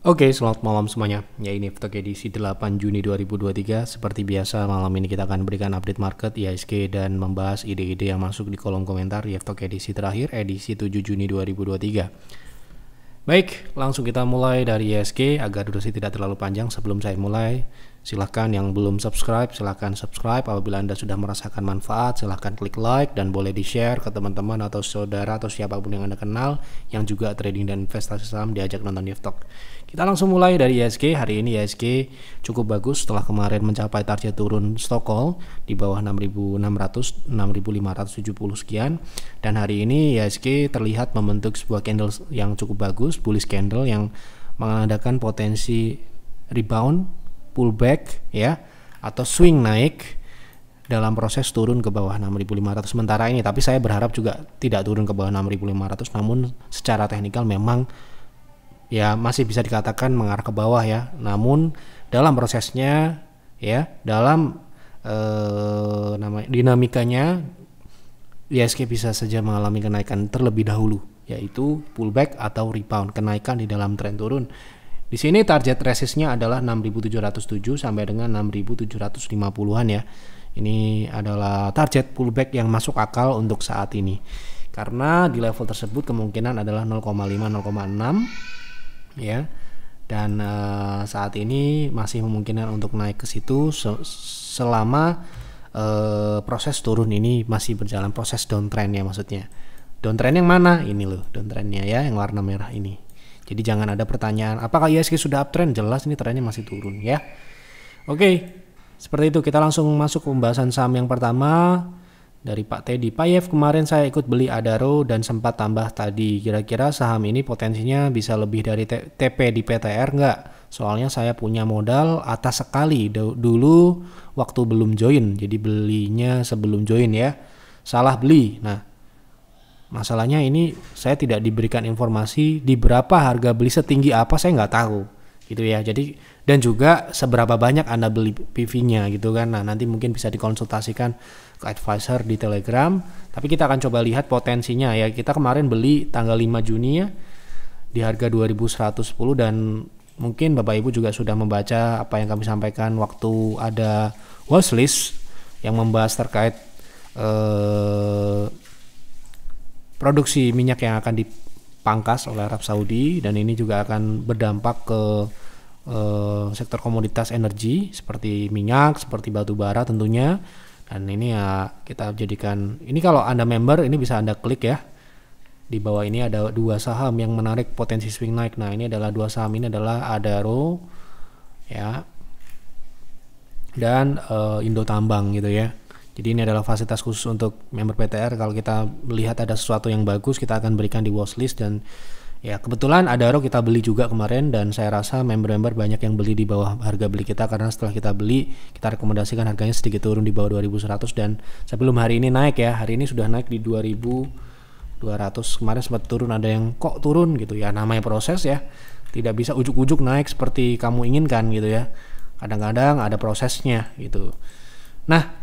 Oke, selamat malam semuanya. Ya, ini Vtok edisi 8 Juni 2023. Seperti biasa, malam ini kita akan berikan update market IHSG dan membahas ide-ide yang masuk di kolom komentar di Vtok edisi terakhir, edisi 7 Juni 2023. Baik, langsung kita mulai dari IHSG agar durasi tidak terlalu panjang. Sebelum saya mulai, silahkan yang belum subscribe, silahkan subscribe. Apabila Anda sudah merasakan manfaat, silahkan klik like dan boleh di-share ke teman-teman atau saudara atau siapapun yang Anda kenal yang juga trading dan investasi saham, diajak nonton di Vtok. Kita langsung mulai dari IHSG. Hari ini IHSG cukup bagus setelah kemarin mencapai target turun Stochol di bawah 6.600, 6.570 sekian. Dan hari ini IHSG terlihat membentuk sebuah candle yang cukup bagus, bullish candle yang menandakan potensi rebound, pullback ya, atau swing naik dalam proses turun ke bawah 6.500 sementara ini. Tapi saya berharap juga tidak turun ke bawah 6.500, namun secara teknikal memang ya masih bisa dikatakan mengarah ke bawah ya. Namun dalam prosesnya ya, dalam dinamikanya IHSG bisa saja mengalami kenaikan terlebih dahulu, yaitu pullback atau rebound, kenaikan di dalam tren turun. Di sini target resistnya adalah 6.707 sampai dengan 6.750-an ya. Ini adalah target pullback yang masuk akal untuk saat ini. Karena di level tersebut kemungkinan adalah 0,5 0,6 ya. Dan saat ini masih memungkinkan untuk naik ke situ selama proses turun ini masih berjalan, proses downtrend ya maksudnya. Downtrend yang mana? Ini loh downtrendnya ya, yang warna merah ini. Jadi jangan ada pertanyaan apakah IHSG sudah uptrend, jelas ini trennya masih turun ya. Oke, seperti itu. Kita langsung masuk ke pembahasan saham yang pertama dari Pak Teddy. Pak Yev, kemarin saya ikut beli Adaro dan sempat tambah tadi. Kira-kira saham ini potensinya bisa lebih dari TP di PTR nggak? Soalnya saya punya modal atas sekali dulu waktu belum join. Jadi belinya sebelum join ya. Salah beli. Nah, masalahnya ini saya tidak diberikan informasi di berapa harga beli, setinggi apa saya nggak tahu gitu ya. Jadi dan juga seberapa banyak Anda beli PV-nya gitu kan. Nah, nanti mungkin bisa dikonsultasikan ke advisor di Telegram. Tapi kita akan coba lihat potensinya ya. Kita kemarin beli tanggal 5 Juni ya di harga 2110 dan mungkin Bapak Ibu juga sudah membaca apa yang kami sampaikan waktu ada watchlist yang membahas terkait produksi minyak yang akan dipangkas oleh Arab Saudi, dan ini juga akan berdampak ke sektor komoditas energi seperti minyak, seperti batu bara tentunya. Dan ini ya kita jadikan, ini kalau Anda member ini bisa Anda klik ya. Di bawah ini ada dua saham yang menarik potensi swing naik. Nah, ini adalah dua saham, ini adalah Adaro ya dan Indo Tambang gitu ya. Jadi ini adalah fasilitas khusus untuk member PTR. Kalau kita melihat ada sesuatu yang bagus, kita akan berikan di watchlist. Dan ya kebetulan Adaro kita beli juga kemarin, dan saya rasa member-member banyak yang beli di bawah harga beli kita, karena setelah kita beli kita rekomendasikan harganya sedikit turun di bawah 2100, dan sebelum hari ini naik ya, hari ini sudah naik di 2200. Kemarin sempat turun, ada yang kok turun gitu ya, namanya proses ya, tidak bisa ujuk-ujuk naik seperti kamu inginkan gitu ya, kadang-kadang ada prosesnya gitu. Nah,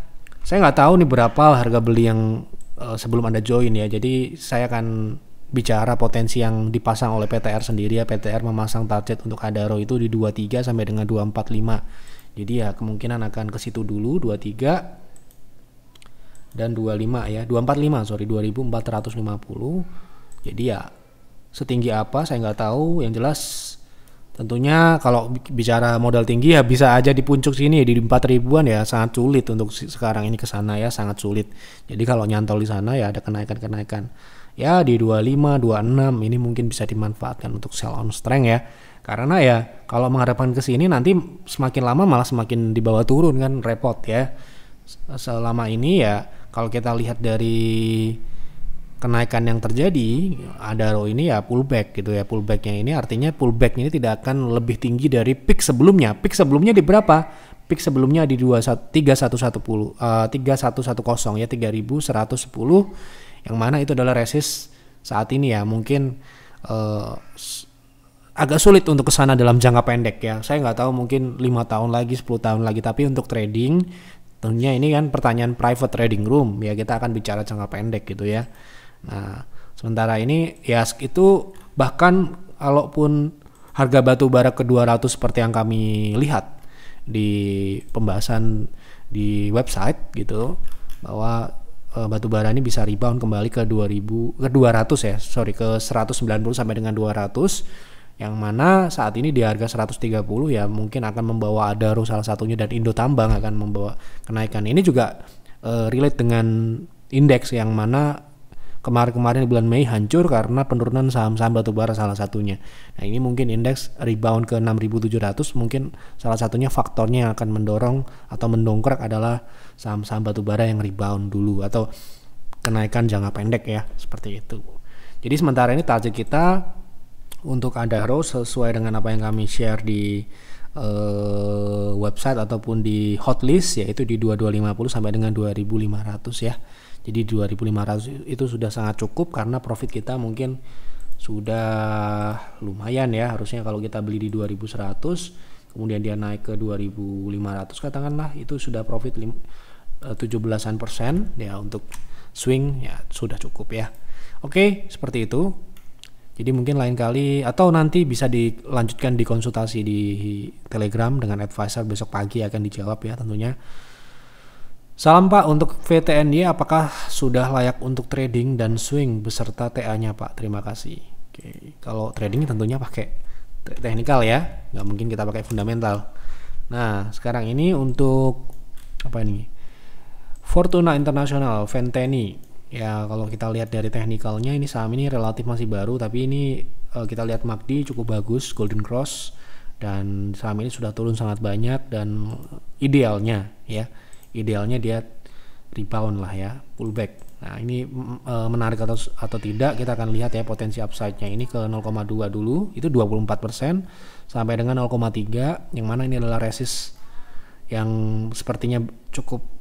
saya nggak tahu nih berapa harga beli yang sebelum Anda join ya. Jadi saya akan bicara potensi yang dipasang oleh PTR sendiri ya. PTR memasang target untuk Adaro itu di 23 sampai dengan 245. Jadi ya kemungkinan akan ke situ dulu 23 dan 25 ya. 245 sorry 2450. Jadi ya setinggi apa saya nggak tahu. Yang jelas tentunya kalau bicara modal tinggi ya bisa aja di puncak sini di 4.000-an ya, sangat sulit untuk sekarang ini ke sana ya, sangat sulit. Jadi kalau nyantol di sana ya ada kenaikan-kenaikan. Ya di 25, 26 ini mungkin bisa dimanfaatkan untuk sell on strength ya. Karena ya kalau menghadapkan ke sini nanti semakin lama malah semakin di bawah turun kan, repot ya. Selama ini ya kalau kita lihat dari kenaikan yang terjadi, Adaro ini ya pullback gitu ya. Pullbacknya ini artinya pullback ini tidak akan lebih tinggi dari peak sebelumnya. Peak sebelumnya di berapa? Peak sebelumnya di 3110 ya, 3110, yang mana itu adalah resist saat ini ya. Mungkin agak sulit untuk kesana dalam jangka pendek ya. Saya nggak tahu, mungkin 5 tahun lagi, 10 tahun lagi. Tapi untuk trading tentunya ini kan pertanyaan private trading room ya, kita akan bicara jangka pendek gitu ya. Nah, sementara ini ya itu bahkan kalaupun harga batu bara ke 200 seperti yang kami lihat di pembahasan di website gitu, bahwa batu bara ini bisa rebound kembali ke 200 ya, ke 190 sampai dengan 200, yang mana saat ini di harga 130 ya mungkin akan membawa Adaro salah satunya, dan Indo Tambang akan membawa kenaikan. Ini juga relate dengan indeks yang mana kemarin di bulan Mei hancur karena penurunan saham-saham batubara salah satunya. Nah ini mungkin indeks rebound ke 6.700, mungkin salah satunya faktornya yang akan mendorong atau mendongkrak adalah saham-saham batubara yang rebound dulu atau kenaikan jangka pendek ya, seperti itu. Jadi sementara ini target kita untuk Adaro sesuai dengan apa yang kami share di website ataupun di hotlist, yaitu di 2250 sampai dengan 2500 ya. Jadi 2500 itu sudah sangat cukup karena profit kita mungkin sudah lumayan ya. Harusnya kalau kita beli di 2100 kemudian dia naik ke 2500 katakanlah, itu sudah profit 17% ya, untuk swing ya sudah cukup ya. Oke, seperti itu. Jadi mungkin lain kali atau nanti bisa dilanjutkan di konsultasi di Telegram dengan advisor, besok pagi akan dijawab ya tentunya. Salam Pak, untuk VTNY apakah sudah layak untuk trading dan swing beserta TA-nya Pak? Terima kasih. Oke, kalau trading tentunya pakai teknikal ya, nggak mungkin kita pakai fundamental. Nah sekarang ini untuk apa ini? Fortuna International, Venteni. Ya kalau kita lihat dari teknikalnya ini saham ini relatif masih baru, tapi ini kita lihat MACD cukup bagus, Golden Cross, dan saham ini sudah turun sangat banyak, dan idealnya dia rebound lah ya, pullback. Nah ini menarik atau tidak, kita akan lihat ya potensi upside-nya ini ke 0,2 dulu, itu 24% sampai dengan 0,3, yang mana ini adalah resist yang sepertinya cukup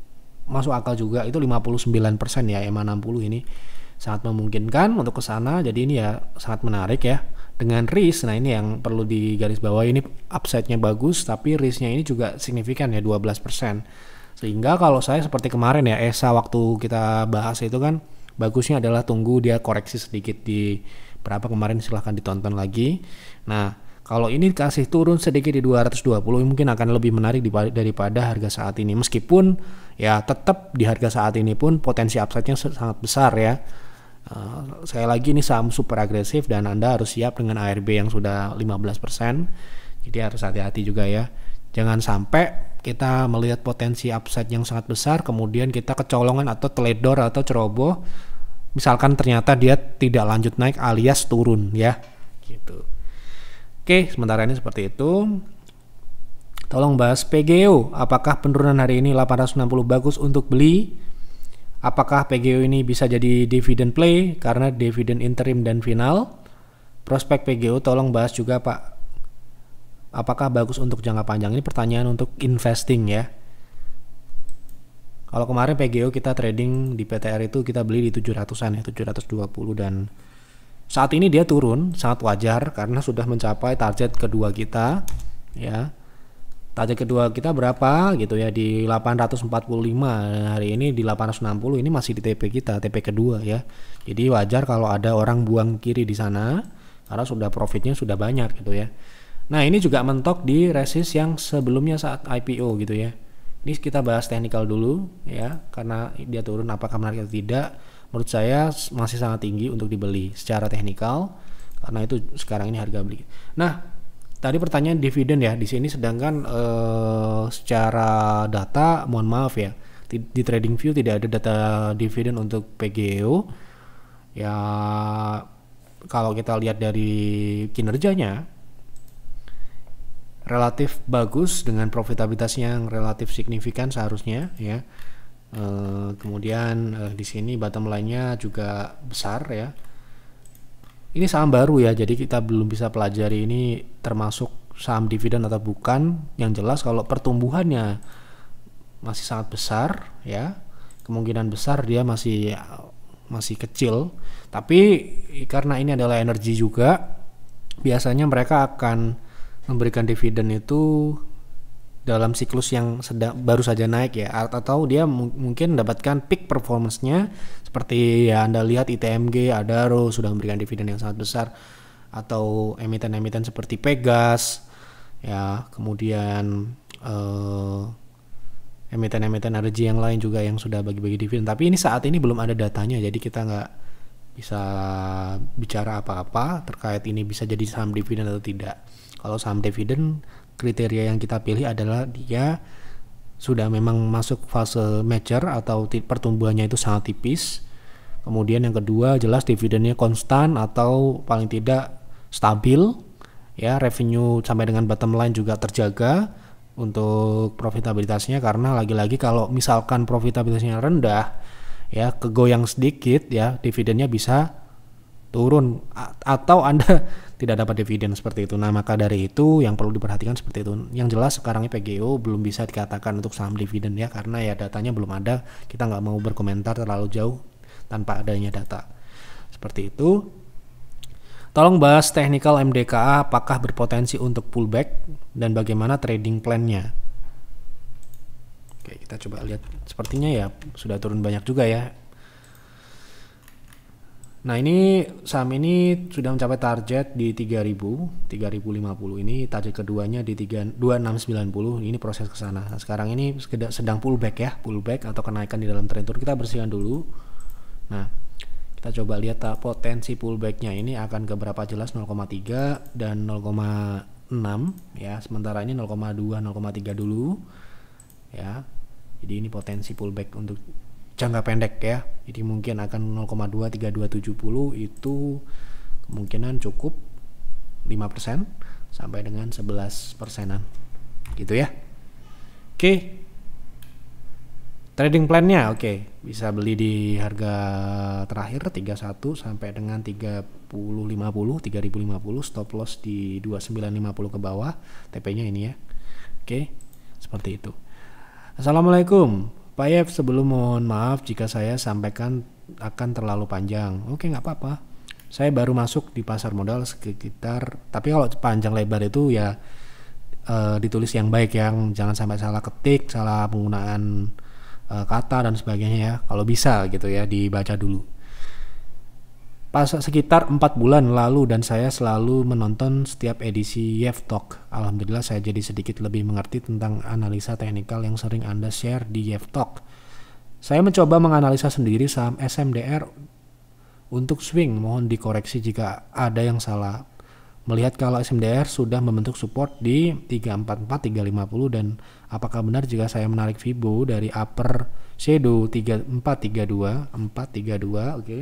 masuk akal juga, itu 59% ya, EMA 60 ini sangat memungkinkan untuk ke sana. Jadi ini ya sangat menarik ya dengan risk. Nah ini yang perlu digarisbawahi, ini upside-nya bagus tapi risk-nya ini juga signifikan ya, 12%. Sehingga kalau saya seperti kemarin ya ESA waktu kita bahas itu kan, bagusnya adalah tunggu dia koreksi sedikit di berapa kemarin, silahkan ditonton lagi. Nah kalau ini kasih turun sedikit di 220 mungkin akan lebih menarik daripada harga saat ini, meskipun ya tetap di harga saat ini pun potensi upside-nya sangat besar ya. Sekali lagi ini saham super agresif dan Anda harus siap dengan ARB yang sudah 15%, jadi harus hati-hati juga ya. Jangan sampai kita melihat potensi upside yang sangat besar kemudian kita kecolongan atau teledor atau ceroboh, misalkan ternyata dia tidak lanjut naik alias turun ya gitu. Oke, sementara ini seperti itu. Tolong bahas PGO, apakah penurunan hari ini 860 bagus untuk beli? Apakah PGO ini bisa jadi dividend play karena dividend interim dan final? Prospek PGO tolong bahas juga Pak. Apakah bagus untuk jangka panjang? Ini pertanyaan untuk investing ya. Kalau kemarin PGO kita trading di PTR itu kita beli di 700-an ya, 720, dan saat ini dia turun, sangat wajar karena sudah mencapai target kedua kita ya. Target kedua kita berapa gitu ya, di 845, dan hari ini di 860, ini masih di TP kita, TP kedua ya. Jadi wajar kalau ada orang buang kiri di sana karena sudah profitnya sudah banyak gitu ya. Nah ini juga mentok di resist yang sebelumnya saat IPO gitu ya. Ini kita bahas teknikal dulu ya, karena dia turun apakah menarik atau tidak. Menurut saya masih sangat tinggi untuk dibeli secara teknikal karena itu sekarang ini harga beli. Nah tadi pertanyaan dividen ya, di sini sedangkan secara data mohon maaf ya, di TradingView tidak ada data dividen untuk PGO ya. Kalau kita lihat dari kinerjanya relatif bagus dengan profitabilitasnya yang relatif signifikan seharusnya ya. Kemudian di sini bottom line-nya juga besar ya. Ini saham baru ya, jadi kita belum bisa pelajari ini termasuk saham dividen atau bukan. Yang jelas kalau pertumbuhannya masih sangat besar ya, kemungkinan besar dia masih kecil. Tapi karena ini adalah energi juga, biasanya mereka akan memberikan dividen itu dalam siklus yang baru saja naik ya, atau dia mungkin mendapatkan peak performance-nya seperti ya Anda lihat ITMG, Adaro sudah memberikan dividen yang sangat besar. atau emiten-emiten seperti Pegas ya, kemudian emiten-emiten energi yang lain juga yang sudah bagi-bagi dividen. Tapi ini saat ini belum ada datanya, jadi kita nggak bisa bicara apa-apa terkait ini bisa jadi saham dividen atau tidak. Kalau saham dividen, kriteria yang kita pilih adalah dia sudah memang masuk fase mature atau pertumbuhannya itu sangat tipis. Kemudian yang kedua, jelas dividennya konstan atau paling tidak stabil ya, revenue sampai dengan bottom line juga terjaga untuk profitabilitasnya, karena lagi-lagi kalau misalkan profitabilitasnya rendah ya, kegoyang sedikit ya, dividennya bisa turun atau Anda tidak dapat dividen seperti itu. Nah, maka dari itu yang perlu diperhatikan seperti itu. Yang jelas sekarang ini PGO belum bisa dikatakan untuk saham dividen ya, karena ya datanya belum ada. Kita nggak mau berkomentar terlalu jauh tanpa adanya data. Seperti itu. Tolong bahas technical MDKA, apakah berpotensi untuk pullback dan bagaimana trading plan-nya. Oke, kita coba lihat. Sepertinya ya sudah turun banyak juga ya. Nah, ini saham ini sudah mencapai target di 3050. Ini target keduanya di 2690. Ini proses ke sana. Nah, sekarang ini sedang pullback ya, pullback atau kenaikan di dalam trend tour. Kita bersihkan dulu. Nah, kita coba lihat potensi pullbacknya ini akan ke berapa, jelas 0,3 dan 0,6 ya. Sementara ini 0,2, 0,3 dulu ya. Jadi ini potensi pullback untuk jangka pendek ya. Jadi mungkin akan 0,23270 itu kemungkinan cukup 5% sampai dengan 11%-an gitu ya. Oke. Trading plan-nya oke, bisa beli di harga terakhir 31 sampai dengan 3050, stop loss di 2950 ke bawah, TP-nya ini ya. Oke, seperti itu. Assalamualaikum Pak Yef, sebelum mohon maaf jika saya sampaikan akan terlalu panjang. Oke, nggak apa-apa. Saya baru masuk di pasar modal sekitar, tapi kalau panjang lebar itu ya ditulis yang baik, yang jangan sampai salah ketik, salah penggunaan kata dan sebagainya ya. Kalau bisa gitu ya, dibaca dulu. Pas sekitar 4 bulan lalu dan saya selalu menonton setiap edisi Yef Talk. Alhamdulillah saya jadi sedikit lebih mengerti tentang analisa teknikal yang sering Anda share di Yef Talk. Saya mencoba menganalisa sendiri saham SMDR untuk swing, mohon dikoreksi jika ada yang salah. Melihat kalau SMDR sudah membentuk support di 344, 350 dan apakah benar jika saya menarik Fibo dari upper shadow 3432, 432, oke.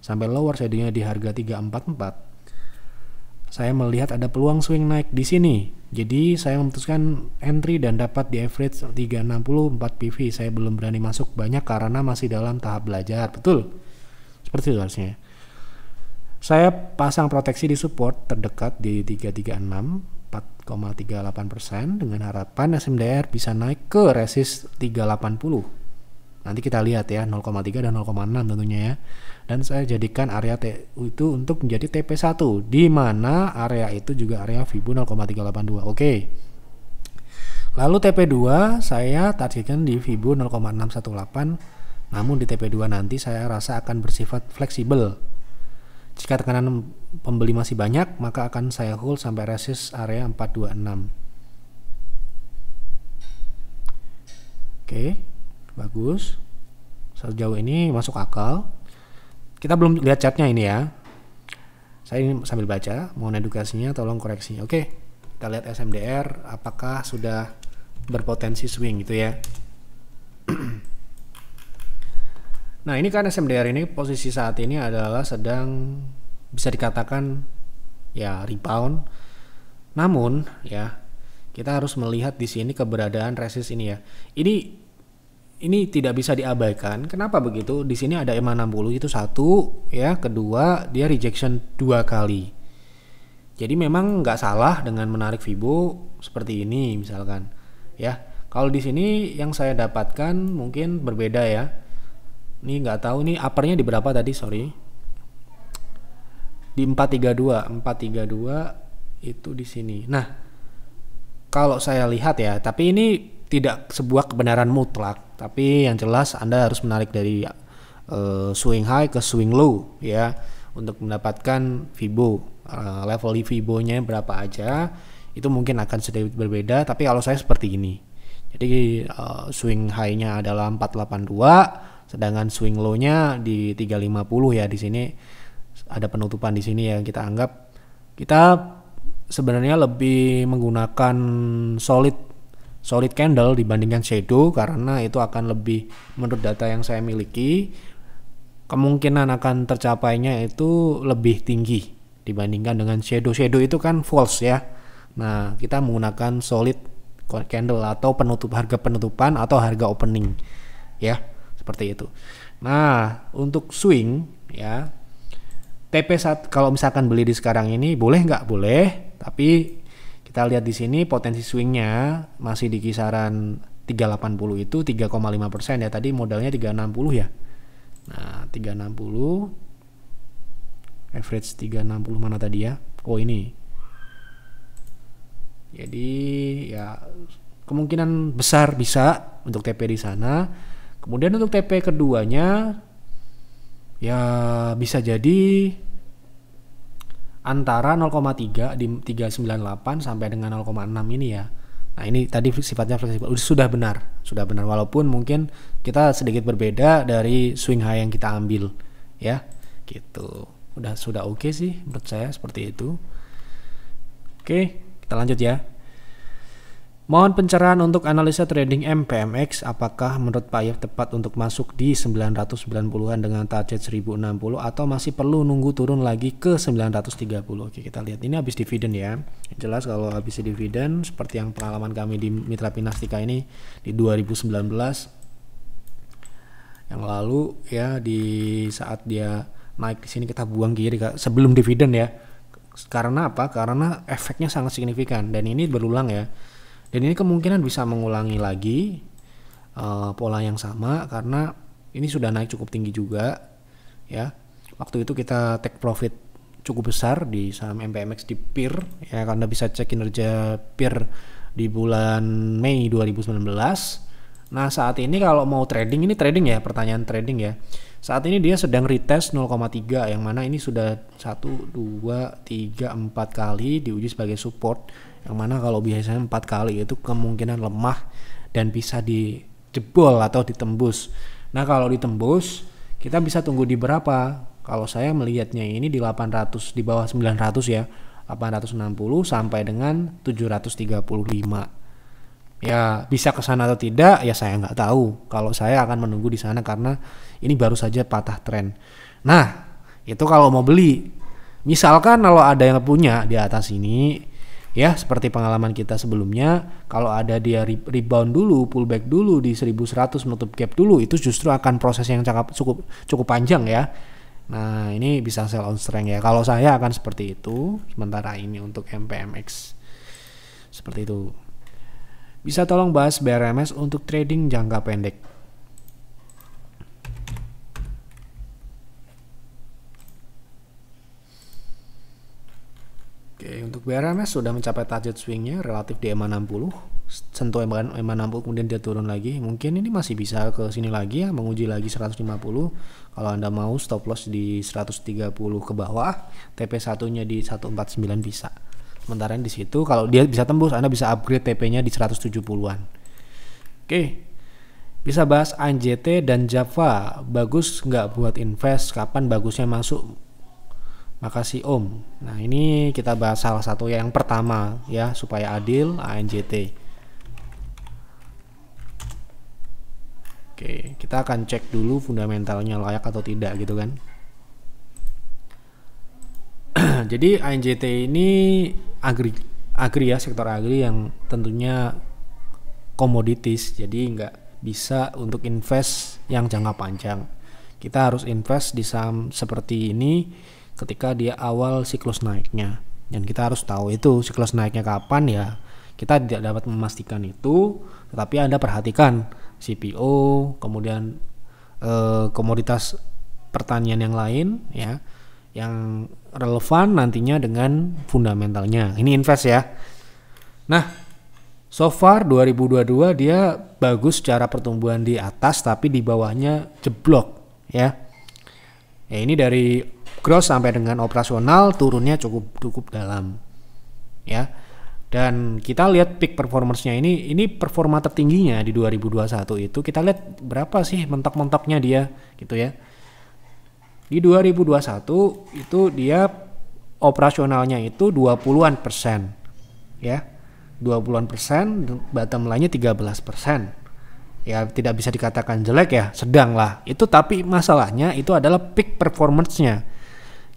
Sampai lower shadownya di harga 344. Saya melihat ada peluang swing naik di sini. Jadi saya memutuskan entry dan dapat di average 360 4 PV. Saya belum berani masuk banyak karena masih dalam tahap belajar. Betul. Seperti itu harusnya. Saya pasang proteksi di support terdekat di 336 4,38% dengan harapan SMDR bisa naik ke resist 380. Nanti kita lihat ya 0,3 dan 0,6 tentunya ya. Dan saya jadikan area itu untuk menjadi TP1 di mana area itu juga area Fibo 0,382. Oke. Lalu TP2 saya targetkan di Fibo 0,618. Namun di TP2 nanti saya rasa akan bersifat fleksibel. Jika tekanan pembeli masih banyak, maka akan saya hold sampai resist area 426. Oke. Bagus. Sejauh ini masuk akal. Kita belum lihat chartnya ini ya. Saya ini sambil baca, mohon edukasinya, tolong koreksinya. Oke, kita lihat SMDR apakah sudah berpotensi swing gitu ya. Nah, ini kan SMDR ini posisi saat ini adalah sedang bisa dikatakan ya rebound. Namun ya kita harus melihat di sini keberadaan resist ini ya. Ini tidak bisa diabaikan. Kenapa begitu? Di sini ada EMA 60 itu satu, ya. Kedua, dia rejection 2 kali. Jadi memang nggak salah dengan menarik Fibo seperti ini, misalkan, ya. Kalau di sini yang saya dapatkan mungkin berbeda ya. Ini nggak tahu nih uppernya di berapa tadi, sorry. Di 432 itu di sini. Nah, kalau saya lihat ya, tapi ini tidak sebuah kebenaran mutlak, tapi yang jelas Anda harus menarik dari swing high ke swing low ya untuk mendapatkan Fibo level Fibo-nya berapa aja, itu mungkin akan sedikit berbeda. Tapi kalau saya seperti ini, jadi swing high-nya adalah 482, sedangkan swing low-nya di 350 ya. Di sini ada penutupan di sini ya, kita anggap kita sebenarnya lebih menggunakan solid candle dibandingkan shadow, karena itu akan lebih, menurut data yang saya miliki, kemungkinan akan tercapainya itu lebih tinggi dibandingkan dengan shadow. Shadow itu kan false ya. Nah, kita menggunakan solid candle atau harga penutupan atau harga opening ya, seperti itu. Nah, untuk swing ya, TP1 kalau misalkan beli di sekarang ini boleh nggak? Boleh, tapi kita lihat di sini potensi swingnya masih di kisaran 380, itu 3,5% ya. Tadi modalnya 360 ya. Nah, 360 average 360 mana tadi ya? Oh, ini. Jadi ya kemungkinan besar bisa untuk TP di sana. Kemudian untuk TP keduanya ya bisa jadi antara 0,3 di 398 sampai dengan 0,6 ini ya. Nah, ini tadi sifatnya fleksibel. Sudah benar walaupun mungkin kita sedikit berbeda dari swing high yang kita ambil ya. Gitu. Sudah oke sih menurut saya seperti itu. Oke, kita lanjut ya. Mohon pencerahan untuk analisa trading MPMX. Apakah menurut Pak Yef tepat untuk masuk di 990-an dengan target 1060 atau masih perlu nunggu turun lagi ke 930? Oke, kita lihat ini habis dividen ya. Jelas kalau habis dividen seperti yang pengalaman kami di Mitra Pinastika ini di 2019 yang lalu ya, di saat dia naik di sini kita buang kiri sebelum dividen ya. Karena apa? Karena efeknya sangat signifikan dan ini berulang ya. Dan ini kemungkinan bisa mengulangi lagi pola yang sama karena ini sudah naik cukup tinggi juga ya. Waktu itu kita take profit cukup besar di saham MPMX di PIR ya, karena bisa cek kinerja PIR di bulan Mei 2019. Nah, saat ini kalau mau trading, ini trading ya, pertanyaan trading ya. Saat ini dia sedang retest 0,3 yang mana ini sudah 1, 2, 3, 4 kali diuji sebagai support, yang mana kalau biasanya 4 kali itu kemungkinan lemah dan bisa dijebol atau ditembus. Nah, kalau ditembus kita bisa tunggu di berapa? Kalau saya melihatnya ini di 800, di bawah 900 ya, 860 sampai dengan 735. Ya, bisa ke sana atau tidak ya saya nggak tahu. Kalau saya akan menunggu di sana karena ini baru saja patah tren. Nah, itu kalau mau beli. Misalkan kalau ada yang punya di atas ini ya, seperti pengalaman kita sebelumnya, kalau ada dia rebound dulu, pullback dulu di 1100, menutup gap dulu, itu justru akan proses yang cukup panjang ya. Nah, ini bisa sell on strength ya. Kalau saya akan seperti itu sementara ini untuk MPMX. Seperti itu. Bisa tolong bahas BRMS untuk trading jangka pendek. Oke, untuk BRMS sudah mencapai target swingnya relatif di EMA 60, sentuh EMA 60 kemudian dia turun lagi. Mungkin ini masih bisa ke sini lagi ya, menguji lagi 150. Kalau Anda mau stop loss di 130 ke bawah, TP1-nya di 149 bisa. Sementara di situ kalau dia bisa tembus, Anda bisa upgrade TP-nya di 170-an. Oke. Bisa bahas ANJT dan Java. Bagus nggak buat invest? Kapan bagusnya masuk? Makasih Om. Nah, ini kita bahas salah satu yang pertama ya, supaya adil, ANJT. Oke, kita akan cek dulu fundamentalnya layak atau tidak gitu kan. Jadi ANJT ini agri ya, sektor agri yang tentunya komoditis, jadi nggak bisa untuk invest yang jangka panjang. Kita harus invest di saham seperti ini ketika dia awal siklus naiknya, dan kita harus tahu itu siklus naiknya kapan ya. Kita tidak dapat memastikan itu, tetapi Anda perhatikan CPO, kemudian komoditas pertanian yang lain ya, yang relevan nantinya dengan fundamentalnya. Ini invest ya. Nah, so far 2022 dia bagus secara pertumbuhan di atas, tapi di bawahnya jeblok ya. Ya, ini dari gross sampai dengan operasional turunnya cukup dalam ya. Dan kita lihat peak performance-nya ini performa tertingginya di 2021 itu kita lihat berapa sih mentok-mentoknya dia gitu ya. Di 2021 itu dia operasionalnya itu 20-an persen ya. 20-an persen, bottom line-nya 13%. Ya tidak bisa dikatakan jelek ya, sedang lah. Itu tapi masalahnya itu adalah peak performance-nya.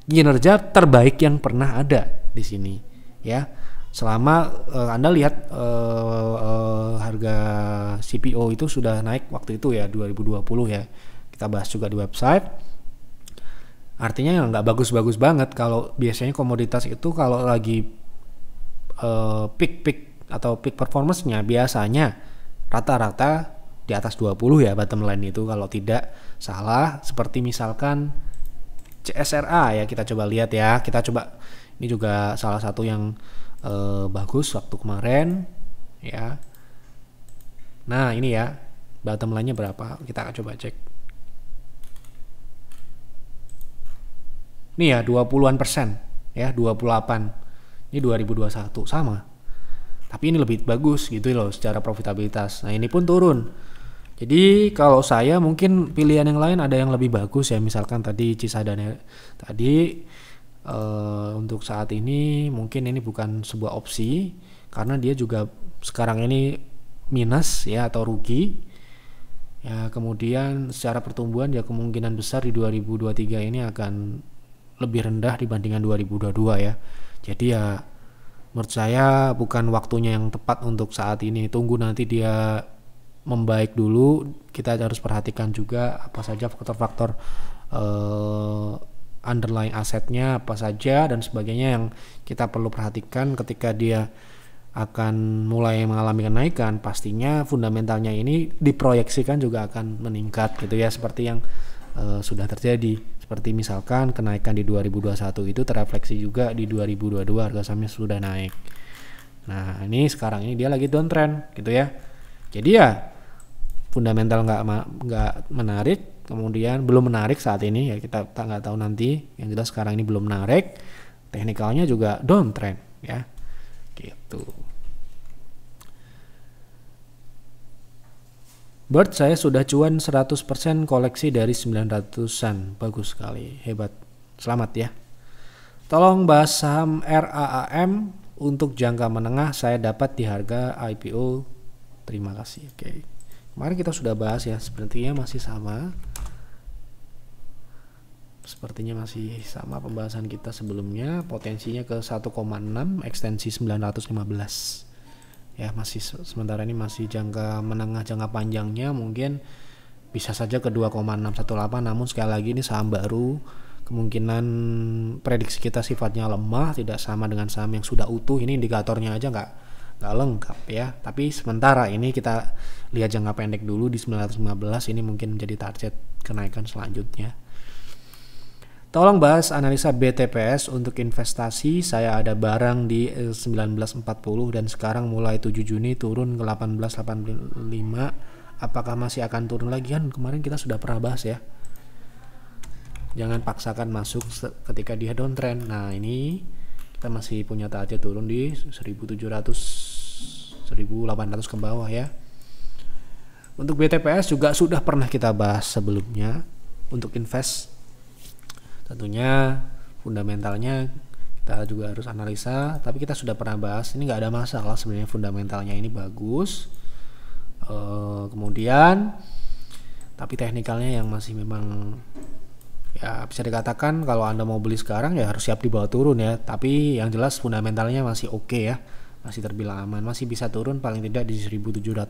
Kinerja terbaik yang pernah ada di sini ya. Selama Anda lihat harga CPO itu sudah naik waktu itu ya 2020 ya. Kita bahas juga di website. Artinya nggak bagus-bagus banget. Kalau biasanya komoditas itu kalau lagi peak atau peak performance-nya biasanya rata-rata di atas 20 ya bottom line itu, kalau tidak salah. Seperti misalkan CSRA ya, kita coba lihat ya. Kita coba, ini juga salah satu yang bagus waktu kemarin ya. Nah ini ya bottom line-nya berapa, kita coba cek. Ini ya 20-an persen ya, 28. Ini 2021 sama. Tapi ini lebih bagus gitu loh secara profitabilitas. Nah ini pun turun. Jadi kalau saya mungkin pilihan yang lain ada yang lebih bagus ya. Misalkan tadi Cisadane tadi untuk saat ini mungkin ini bukan sebuah opsi karena dia juga sekarang ini minus ya atau rugi ya. Kemudian secara pertumbuhan ya kemungkinan besar di 2023 ini akan lebih rendah dibandingkan 2022 ya. Jadi ya menurut saya bukan waktunya yang tepat untuk saat ini. Tunggu nanti dia membaik dulu. Kita harus perhatikan juga apa saja faktor-faktor underlying asetnya apa saja dan sebagainya yang kita perlu perhatikan ketika dia akan mulai mengalami kenaikan. Pastinya fundamentalnya ini diproyeksikan juga akan meningkat gitu ya, seperti yang sudah terjadi. Seperti misalkan kenaikan di 2021 itu terefleksi juga di 2022 harga sahamnya sudah naik. Nah ini sekarang ini dia lagi downtrend gitu ya. Jadi ya fundamental nggak menarik. Kemudian belum menarik saat ini ya, kita nggak tahu nanti. Yang jelas sekarang ini belum menarik. Teknikalnya juga downtrend ya gitu. Bird saya sudah cuan 100% koleksi dari 900-an. Bagus sekali, hebat. Selamat ya. Tolong bahas saham RAAM untuk jangka menengah, saya dapat di harga IPO. Terima kasih. Oke. Kemarin kita sudah bahas ya, sepertinya masih sama. Sepertinya masih sama pembahasan kita sebelumnya. Potensinya ke 1,6, ekstensi 915. Ya masih sementara ini masih jangka menengah, jangka panjangnya mungkin bisa saja ke 2,618. Namun sekali lagi ini saham baru, kemungkinan prediksi kita sifatnya lemah, tidak sama dengan saham yang sudah utuh. Ini indikatornya aja nggak lengkap ya. Tapi sementara ini kita lihat jangka pendek dulu di 915. Ini mungkin menjadi target kenaikan selanjutnya. Tolong bahas analisa BTPS untuk investasi. Saya ada barang di 1940 dan sekarang mulai 7 Juni turun ke 1885. Apakah masih akan turun lagi? Kan kemarin kita sudah pernah bahas ya. Jangan paksakan masuk ketika dia downtrend. Nah ini kita masih punya target turun di 1700 1800 ke bawah ya. Untuk BTPS juga sudah pernah kita bahas sebelumnya. Untuk invest tentunya fundamentalnya kita juga harus analisa, tapi kita sudah pernah bahas, ini nggak ada masalah sebenarnya, fundamentalnya ini bagus. Kemudian tapi teknikalnya yang masih memang ya bisa dikatakan kalau Anda mau beli sekarang ya harus siap dibawa turun ya, tapi yang jelas fundamentalnya masih oke ya, masih terbilang aman, masih bisa turun paling tidak di 1780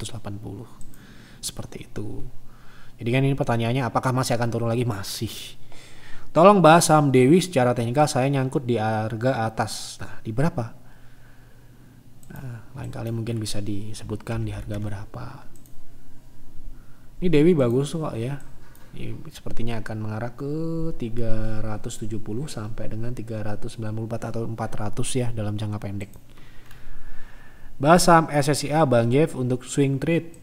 seperti itu. Jadi kan ini pertanyaannya apakah masih akan turun lagi? Masih. Tolong bahas saham Dewi secara teknikal, saya nyangkut di harga atas. Nah, di berapa? Nah, lain kali mungkin bisa disebutkan di harga berapa. Ini Dewi bagus kok ya. Ini sepertinya akan mengarah ke 370 sampai dengan 394 atau 400 ya dalam jangka pendek. Bahas saham SSIA Bang Jeff untuk swing trade.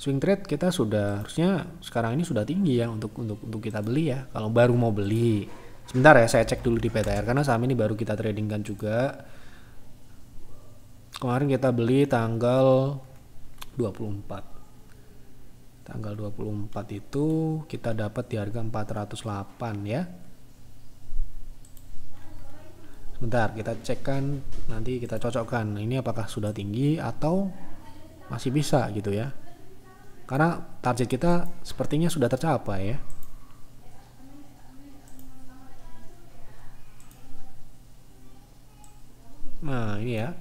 swing trade kita sudah harusnya sekarang ini sudah tinggi ya untuk kita beli ya. Kalau baru mau beli, sebentar ya, saya cek dulu di PTR karena saham ini baru kita tradingkan juga. Kemarin kita beli tanggal 24. Tanggal 24 itu kita dapat di harga 408 ya. Sebentar, kita cekkan, nanti kita cocokkan ini apakah sudah tinggi atau masih bisa gitu ya. Karena target kita sepertinya sudah tercapai ya. Nah, ini ya.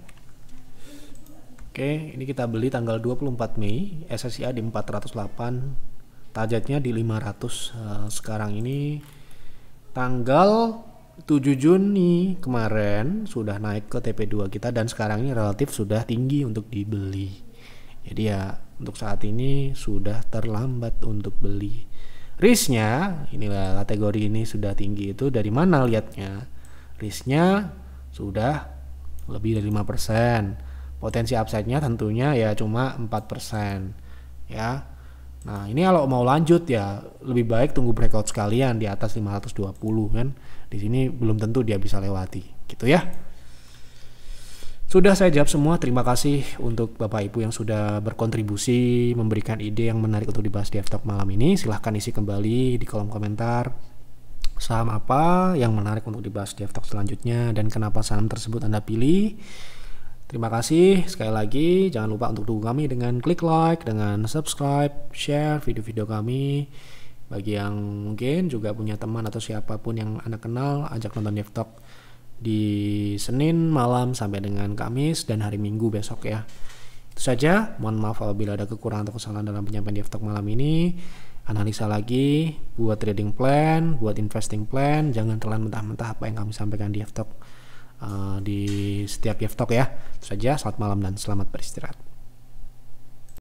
Oke, ini kita beli tanggal 24 Mei, SSIA di 408, targetnya di 500. Sekarang ini tanggal 7 Juni kemarin sudah naik ke TP2 kita dan sekarang ini relatif sudah tinggi untuk dibeli. Jadi ya untuk saat ini sudah terlambat untuk beli. Risknya, inilah kategori ini sudah tinggi itu dari mana lihatnya? Risknya sudah lebih dari 5%. Potensi upside-nya tentunya ya cuma 4% ya. Nah, ini kalau mau lanjut ya lebih baik tunggu breakout sekalian di atas 520 kan. Di sini belum tentu dia bisa lewati, gitu ya. Sudah saya jawab semua. Terima kasih untuk Bapak Ibu yang sudah berkontribusi, memberikan ide yang menarik untuk dibahas di F-Talk malam ini. Silahkan isi kembali di kolom komentar saham apa yang menarik untuk dibahas di F-Talk selanjutnya dan kenapa saham tersebut Anda pilih. Terima kasih sekali lagi. Jangan lupa untuk dukung kami dengan klik like, dengan subscribe, share video-video kami. Bagi yang mungkin juga punya teman atau siapapun yang Anda kenal, ajak nonton F-Talk di Senin malam sampai dengan Kamis dan hari Minggu besok ya. Itu saja. Mohon maaf apabila ada kekurangan atau kesalahan dalam penyampaian F-Talk malam ini. Analisa lagi, buat trading plan, buat investing plan. Jangan telan mentah-mentah apa yang kami sampaikan di F-Talk di setiap F-Talk ya. Itu saja, selamat malam dan selamat beristirahat.